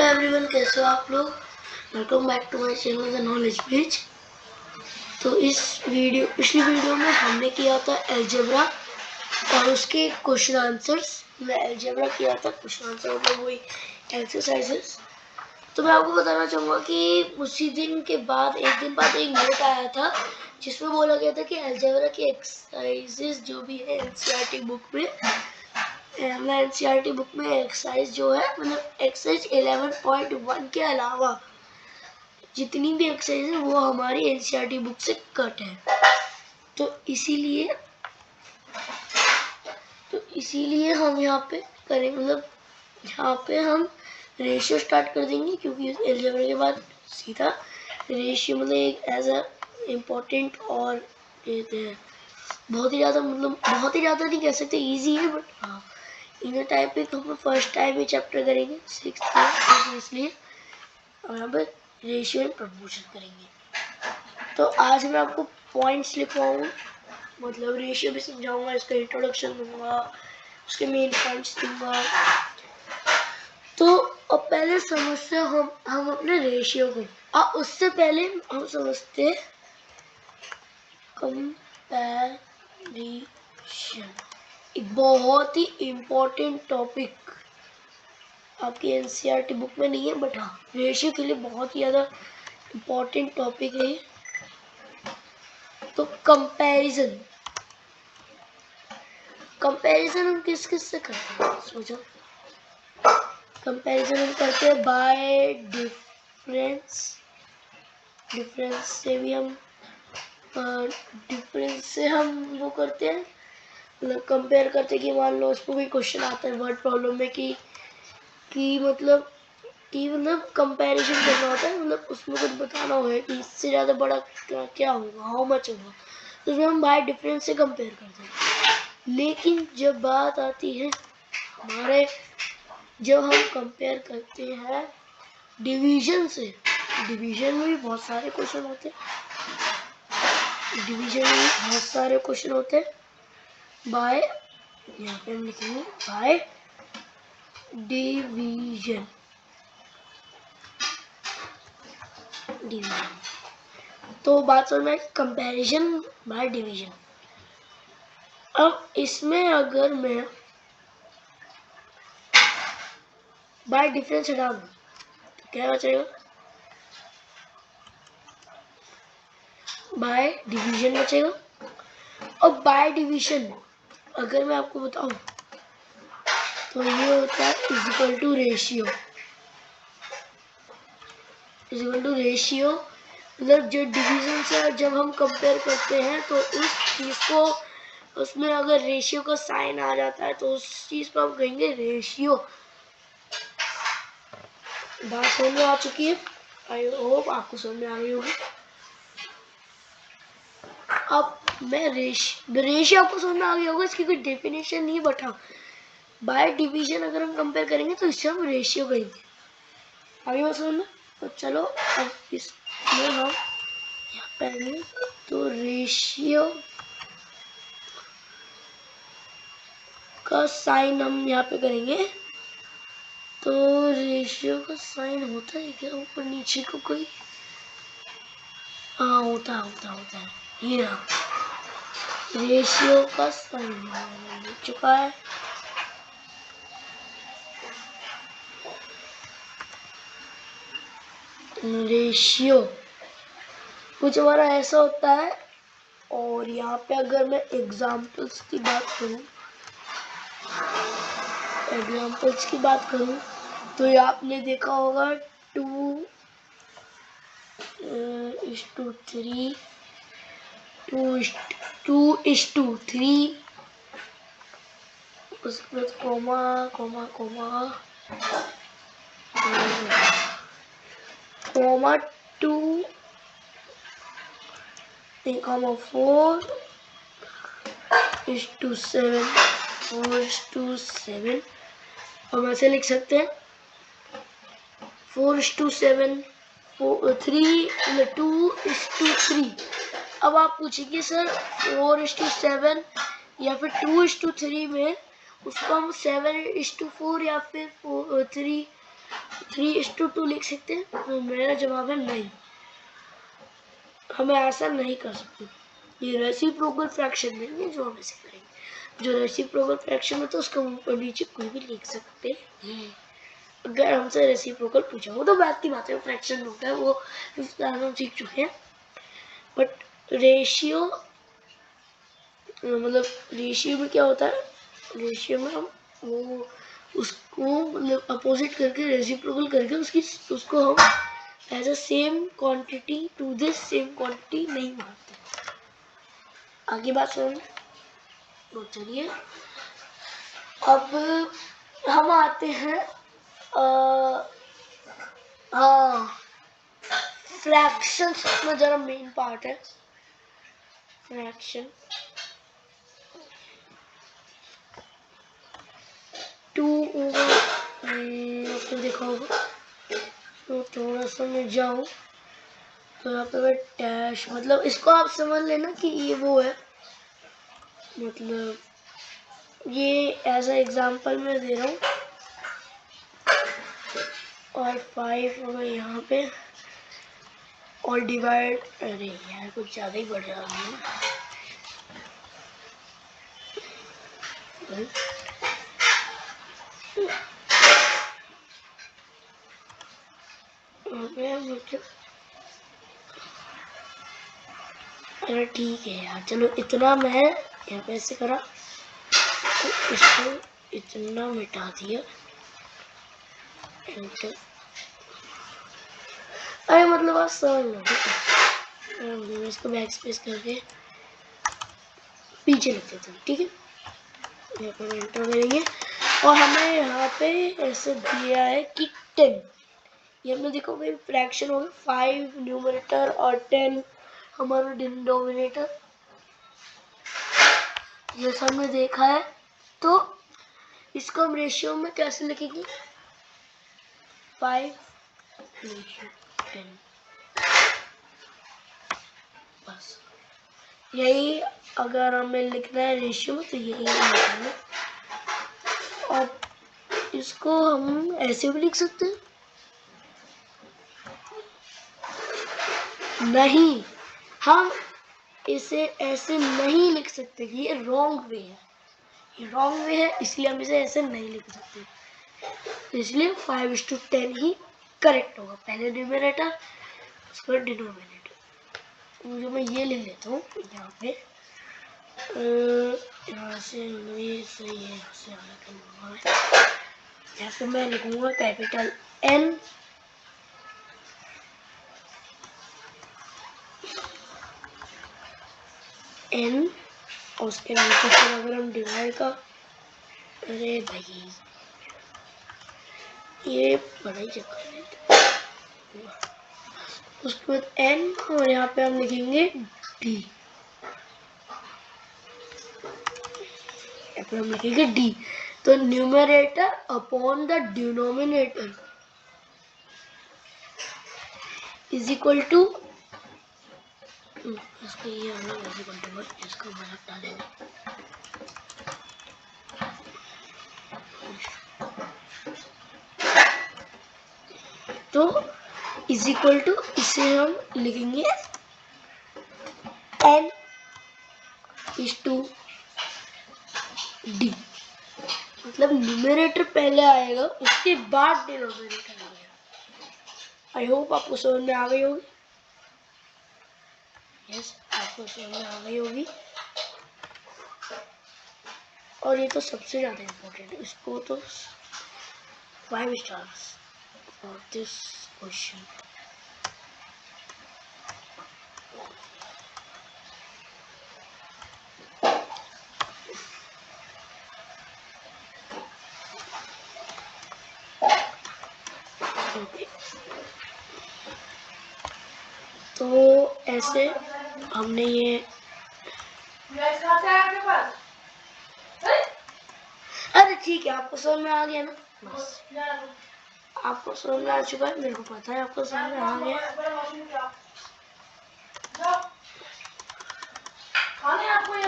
Hello everyone, कैसे हो आप लोग। Welcome back to my channel the knowledge page. तो पिछली वीडियो में हमने किया था अलजेब्रा और उसके क्वेश्चन आंसर्स। मैं अलजेब्रा किया था, क्वेश्चन आंसर मतलब वही एक्सरसाइजेस। तो मैं आपको बताना चाहूँगा कि उसी दिन के बाद एक दिन बाद एक नोट आया था जिसमें बोला गया था कि अलजेब्रा की एक्सरसाइजेस जो भी है एनसीईआरटी बुक में, एनसीईआरटी बुक में एक्सरसाइज जो है मतलब एक्सरसाइज 11.1 के अलावा जितनी भी एक्सरसाइज है वो हमारी एनसीईआरटी बुक से कट है। तो इसीलिए हम यहाँ पे करें, मतलब यहाँ पे हम रेशियो स्टार्ट कर देंगे क्योंकि अलजेब्रा के बाद सीधा रेशियो मतलब एक एज अ इम्पोर्टेंट और कहते हैं बहुत ही ज़्यादा, मतलब बहुत ही ज़्यादा नहीं कह सकते, इजी है बट हाँ इन टाइप पे हम फर्स्ट टाइम ये चैप्टर करेंगे 6th में, इसलिए यहाँ पर रेशियो एंड प्रपोर्शन करेंगे। तो आज मैं आपको पॉइंट्स लिखवाऊंगा, मतलब रेशियो भी समझाऊंगा, इसका इंट्रोडक्शन दूंगा, उसके मेन पॉइंट्स दूंगा। तो अब पहले समझते हम अपने रेशियो को, और उससे पहले हम समझते कंपैरिजन, एक बहुत ही इम्पोर्टेंट टॉपिक आपकी एनसीईआरटी बुक में नहीं है बट हाँ रेशियो के लिए बहुत ही ज़्यादा इम्पोर्टेंट टॉपिक है। तो कंपैरिजन हम किस से करते हैं, सोचो। कंपैरिजन हम करते हैं बाय डिफरेंस से भी हम वो करते हैं, मतलब कंपेयर करते हैं कि मान लो उसको कोई क्वेश्चन आता है वर्ड प्रॉब्लम में कि मतलब कंपैरिजन करना होता है, मतलब उसमें कुछ बताना होगा कि इससे ज़्यादा बड़ा क्या होगा, हाउ मच होगा, तो उसमें हम बाय डिफरेंस से कंपेयर करते हैं। लेकिन जब बात आती है जब हम कंपेयर करते हैं डिवीजन से, डिवीजन में भी बहुत सारे क्वेश्चन होते हैं, बाय, यहाँ पे हम लिखेंगे बाय डिवीजन। तो बात समझ में कंपैरिजन बाय डिवीजन। अब इसमें अगर मैं बाय डिफरेंस हटा दूं तो क्या बचेगा, बाय डिवीजन बचेगा। और बाय डिवीजन अगर मैं आपको बताऊं तो ये होता है इज इक्वल टू रेशियो, मतलब जो डिवीजन से जब हम कंपेयर करते हैं तो उस चीज को, उसमें अगर रेशियो का साइन आ जाता है तो उस चीज को हम कहेंगे रेशियो। बात समझ में आ चुकी है, आई होप आपको समझ में आ रही होगी। अब मैं रेशियो आपको समझ में आ गया होगा, इसकी कोई डेफिनेशन नहीं बट हाँ बाय डिवीजन अगर हम कंपेयर करेंगे तो इससे हम रेशियो कहेंगे। आगे बात समझ में। तो चलो अब इसमें हम यहाँ पे तो रेशियो का साइन हम यहाँ पे करेंगे। तो रेशियो का साइन होता है क्या ऊपर नीचे को कोई, हाँ होता है ये रहा, रेशियो का साइन मिल चुका है। रेशियो कुछ हमारा ऐसा होता है, और यहाँ पे अगर मैं एग्जाम्पल्स की बात करूँ तो ये आपने देखा होगा 2:3 2:3 उसके बाद कोमा 2 4:7 4:7 हम ऐसे लिख सकते हैं 4:7 2:3। अब आप पूछेंगे सर 4:7 या फिर 2:3 में उसको हम 7:4 या फिर 3 3:2 लिख सकते हैं? तो मेरा जवाब है नहीं, हमें ऐसा नहीं कर सकते। ये रेसिप्रोकल फ्रैक्शन नहीं है जो हम ऐसे करेंगे। जो रेसिप्रोकल फ्रैक्शन होता है उसका ऊपर नीचे कोई भी लिख सकते हैं। अगर हमसे रेसिप्रोकल पूछा हो तो बात की बात है, फ्रैक्शन होता है वो हम सीख चुके हैं। बट रेशियो मतलब रेशियो में क्या होता है, रेशियो में हम वो उसको मतलब अपोजिट करके रेसिप्रोकल करके उसको हम as a same quantity to this same quantity नहीं मानते। आगे बात सुन। तो चलिए अब हम आते हैं हाँ फ्रैक्शंस में जरा मेन पार्ट है फ्रैक्शन। 2 ओवर आपने देखा होगा, तो थोड़ा सा मैं जाऊँ तो यहाँ पे मैं डैश मतलब इसको आप समझ लेना कि ये वो है, मतलब ये एज अ एग्जांपल मैं दे रहा हूँ। और 5 होगा यहाँ पे और डिवाइड, अरे यार कुछ ज़्यादा ही बढ़ रहा है मतलब। अरे ठीक है यार, चलो इतना मैं यहाँ पे ऐसे करा तो इसको इतना मिटा दिया। अरे मतलब आप समझ लो, ठीक है इसको बैक स्पेस करके पीछे लिख देते हैं, ठीक है। यहाँ पर एंटर करेंगे और हमें यहाँ पे ऐसे दिया है कि 10, ये हमने देखो भाई फ्रैक्शन होगा 5 न्यूमरेटर और 10 हमारा डिनोमिनेटर, जैसा हमने देखा है। तो इसको हम रेशियो में कैसे लिखेंगे, 5:10, बस यही अगर हमें लिखना है रेशियो में तो यही लिखेंगे। और इसको हम ऐसे भी लिख सकते हैं, नहीं हम इसे ऐसे नहीं लिख सकते कि ये रॉन्ग वे है, ये रॉन्ग वे है इसलिए हम इसे ऐसे नहीं लिख सकते। इसलिए 5:10 ही करेक्ट होगा, पहले न्यूमरेटर उसके बाद डिनोमिनेटर। जो मैं ये ले लेता हूँ यहाँ पे यहाँ से ये सही है, यहाँ से अलग लूँगा, यहाँ पे मैं लिखूँगा कैपिटल N N और उसके नीचे फिर अगर हम डिवाइड का, अरे भाई ये बड़ा ही चक्कर है। उसके बाद N और यहाँ पे हम लिखेंगे D, यहाँ पे हम लिखेंगे D। तो numerator upon the denominator is equal to, इसको ये हम लोग इज इक्वल टू इसको मदद डालेंगे, तो इज इक्वल टू इसे हम लिखेंगे N इज टू D, मतलब न्यूमरेटर पहले आएगा उसके बाद डिनोमिनेटर आएगा। आई होप आपको समझ में आ गई होगी, यस आपको समझ में आ गई होगी। और ये तो सबसे ज़्यादा इम्पोर्टेंट है, इसको तो 5 स्टार्स फॉर दिस क्वेश्चन। तो ऐसे हमने ये, अरे ठीक है आपको समझ में आ गया ना, बस आपको समझ में आ चुका है, मेरे को पता है आपको समझ में आ गया। तो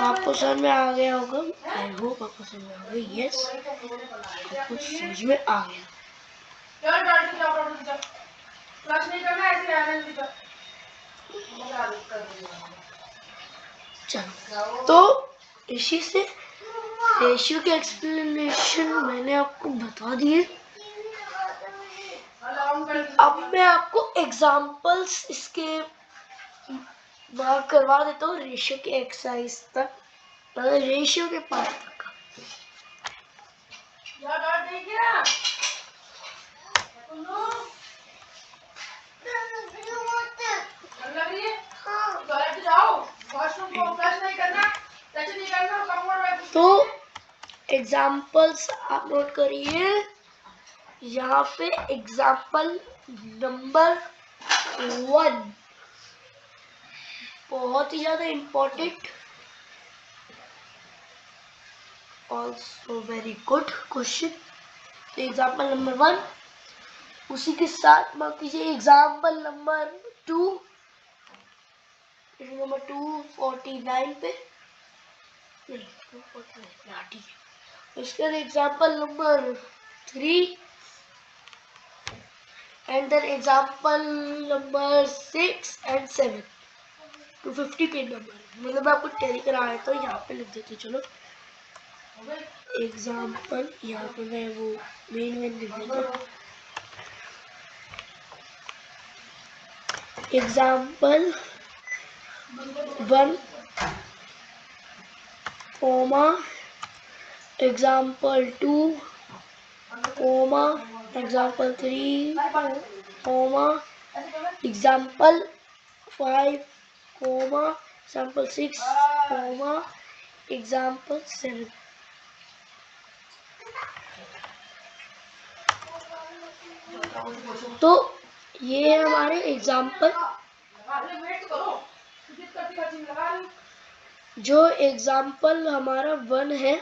आपको समझ में आ गया होगा, आई होप आपको समझ में आ गया, यस आपको समझ में आ गया। चलो, तो इसी से रेशियो के एक्सप्लेनेशन मैंने आपको बता दिए। अब मैं आपको एग्जांपल्स इसके मार्क करवा देता हूँ रेशियो के एक्सरसाइज तक, मतलब रेशियो के पार्ट तक। तो एग्जाम्पल्स आप नोट करिए यहाँ पे। एग्जाम्पल नंबर 1 बहुत ही ज्यादा important, also very good question. तो एग्जाम्पल नंबर 1, उसी के साथ मार्क कीजिए एग्जाम्पल नंबर 2, नंबर 249 पे, नहीं 249, ठीक है। उसके बाद example number 3 and then example number 6 and 7 250 page number, मतलब मैं आपको टैली करा रहा था, यहाँ पे लिख देती। चलो एग्जाम्पल, यहाँ पे मैं वो मेन लिख देता हूँ। Example 1 comma example 2 comma example 3 comma example 5 comma example 6 comma example 7। तो ये हमारे एग्जाम्पल। जो एग्जाम्पल हमारा 1 है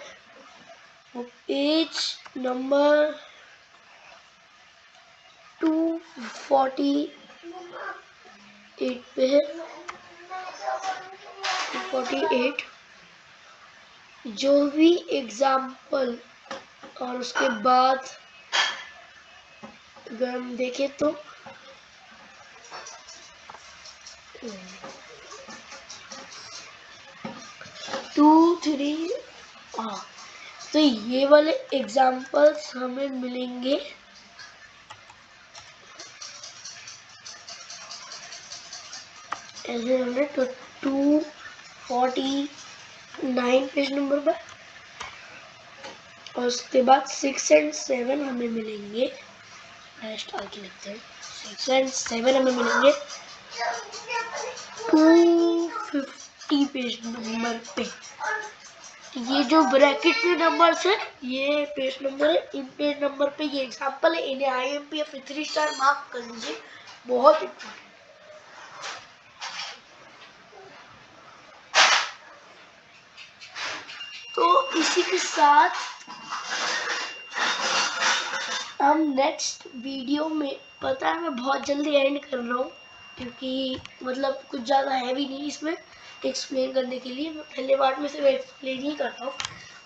वो पेज नंबर 248 पे है, 248। जो भी एग्जाम्पल और उसके बाद अगर हम देखें तो 2 3, तो ये वाले एग्जाम्पल्स हमें मिलेंगे ऐसे हमने तो 249 पेज नंबर पर, और उसके बाद 6 and 7 हमें मिलेंगे, नेक्स्ट आगे लिखते हैं 6 and 7 हमें मिलेंगे 250 पेज नंबर पे। ये जो ब्रैकेट में नंबर्स है ये पेज नंबर है, इन पेज नंबर पे ये एग्जाम्पल है, इन्हें IMP या 3 स्टार मार्क कर लीजिए, बहुत इम्पोर्टेंट। तो इसी के साथ हम नेक्स्ट वीडियो में, पता है मैं बहुत जल्दी एंड कर रहा हूँ क्योंकि मतलब कुछ ज़्यादा है भी नहीं इसमें एक्सप्लेन करने के लिए, मैं पहले पार्ट में सिर्फ एक्सप्लेन ही करता हूँ,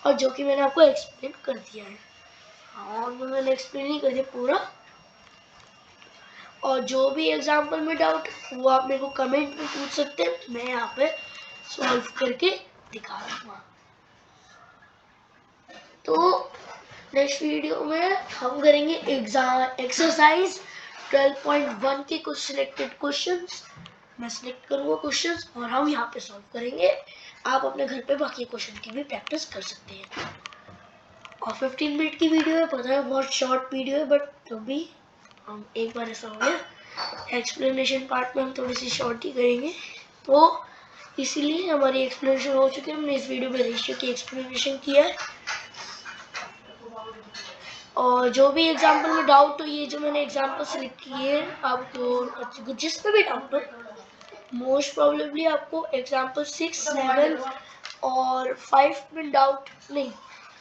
और जो कि मैंने आपको एक्सप्लेन कर दिया है। और मैंने एक्सप्लेन ही कर दिया पूरा, और जो भी एग्जाम्पल में डाउट वो आप मेरे को कमेंट में पूछ सकते हैं, मैं यहाँ पे सॉल्व करके दिखा दूँगा। तो नेक्स्ट वीडियो में हम करेंगे एक्सरसाइज 12.1 के कुछ सिलेक्टेड क्वेश्चंस, मैं सिलेक्ट करूँगा क्वेश्चंस और हम यहाँ पे सॉल्व करेंगे। आप अपने घर पे बाकी क्वेश्चन की भी प्रैक्टिस कर सकते हैं। और 15 मिनट की वीडियो है, पता है बहुत शॉर्ट वीडियो है, बट तो भी हम एक बार ऐसा हो गया, एक्सप्लेनेशन पार्ट में हम थोड़ी सी शॉर्ट ही करेंगे, तो इसीलिए हमारी एक्सप्लेनेशन हो चुकी है। हमने इस वीडियो में रेशियो की एक्सप्लेनेशन किया है, और जो भी एग्जाम्पल में डाउट हो, ये जो मैंने एग्जाम्पल सिलेक्ट किए आपको जिस पे भी डाउट हो, मोस्ट प्रोबेबली आपको एग्जाम्पल 6 7 और 5 में डाउट नहीं,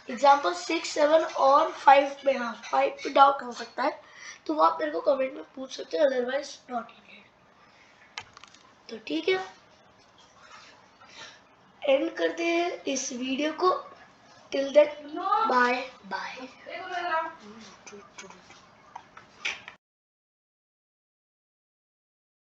एग्जाम्पल 6 7 और 5 में, हाँ 5 पे डाउट हो सकता है, तो वो आप मेरे को कमेंट में पूछ सकते हैं, अदरवाइज नॉट नीडेड। तो ठीक है, एंड करते हैं इस वीडियो को। Till then bye bye.